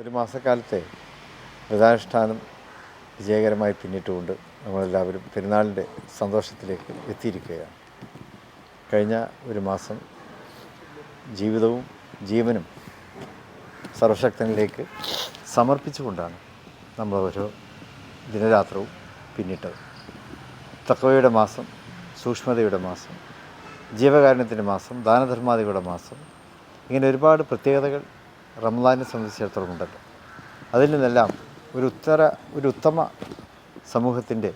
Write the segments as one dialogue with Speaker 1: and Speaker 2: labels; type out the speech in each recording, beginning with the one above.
Speaker 1: ഒരു മാസക്കാലത്തെ വ്രതാനുഷ്ഠാനം വിജയകരമായി പിന്നിട്ടുകൊണ്ട് നമ്മളെല്ലാവരും പെരുന്നാളിൻ്റെ സന്തോഷത്തിലേക്ക് എത്തിയിരിക്കുകയാണ്. കഴിഞ്ഞ ഒരു മാസം ജീവിതവും ജീവനും സർവശക്തനിലേക്ക് സമർപ്പിച്ചുകൊണ്ടാണ് നമ്മൾ ഓരോ ദിനരാത്രവും പിന്നിട്ടത്. തഖ്വയുടെ മാസം, സൂക്ഷ്മതയുടെ മാസം, ജീവകാരുണ്യത്തിൻ്റെ മാസം, ദാനധർമാദികളുടെ മാസം, ഇങ്ങനെ ഒരുപാട് പ്രത്യേകതകൾ റമദാനെ സംബന്ധിച്ചിടത്തോളം ഉണ്ടല്ലോ. അതിൽ നിന്നെല്ലാം ഒരു ഉത്തമ സമൂഹത്തിൻ്റെ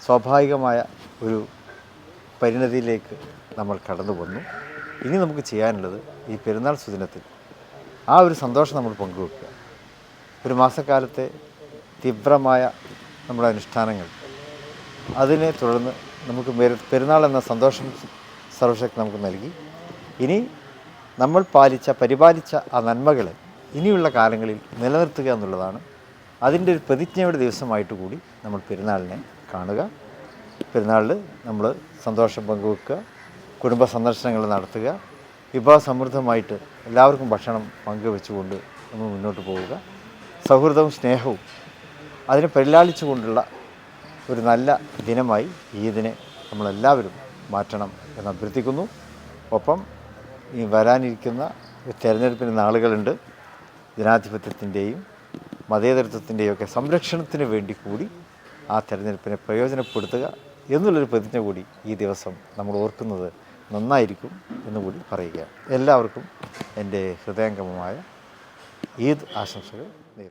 Speaker 1: സ്വാഭാവികമായ ഒരു പരിണതിയിലേക്ക് നമ്മൾ കടന്നു വന്നു. ഇനി നമുക്ക് ചെയ്യാനുള്ളത് ഈ പെരുന്നാൾ സുദിനത്തിൽ ആ ഒരു സന്തോഷം നമ്മൾ പങ്കുവെക്കുക. ഒരു മാസക്കാലത്തെ തീവ്രമായ നമ്മുടെ അനുഷ്ഠാനങ്ങൾ, അതിനെ തുടർന്ന് നമുക്ക് പെരുന്നാൾ എന്ന സന്തോഷം സർവശക്തി നമുക്ക് നൽകി. ഇനി നമ്മൾ പരിപാലിച്ച ആ നന്മകളെ ഇനിയുള്ള കാലങ്ങളിൽ നിലനിർത്തുക എന്നുള്ളതാണ്. അതിൻ്റെ ഒരു പ്രതിജ്ഞയുടെ ദിവസമായിട്ട് കൂടി നമ്മൾ പെരുന്നാളിനെ കാണുക. പെരുന്നാളിൽ നമ്മൾ സന്തോഷം പങ്കുവെക്കുക, കുടുംബ സന്ദർശനങ്ങൾ നടത്തുക, വിഭവസമൃദ്ധമായിട്ട് എല്ലാവർക്കും ഭക്ഷണം പങ്കുവെച്ചുകൊണ്ട് നമ്മൾ മുന്നോട്ട് പോവുക. സൗഹൃദവും സ്നേഹവും അതിനെ പരിലാളിച്ചുകൊണ്ടുള്ള ഒരു നല്ല ദിനമായി ഈദിനെ നമ്മളെല്ലാവരും മാറ്റണം എന്ന് അഭ്യർത്ഥിക്കുന്നു. ഒപ്പം ഈ വരാനിരിക്കുന്ന തെരഞ്ഞെടുപ്പിന് നാളുകളുണ്ട്. ജനാധിപത്യത്തിൻ്റെയും മതേതരത്വത്തിൻ്റെയും ഒക്കെ സംരക്ഷണത്തിന് വേണ്ടി കൂടി ആ തെരഞ്ഞെടുപ്പിനെ പ്രയോജനപ്പെടുത്തുക എന്നുള്ളൊരു പ്രതിജ്ഞ കൂടി ഈ ദിവസം നമ്മൾ ഓർക്കുന്നത് നന്നായിരിക്കും എന്നുകൂടി പറയുക. എല്ലാവർക്കും എൻ്റെ ഹൃദയംഗമമായ ഈദ് ആശംസകൾ നേരുന്നു.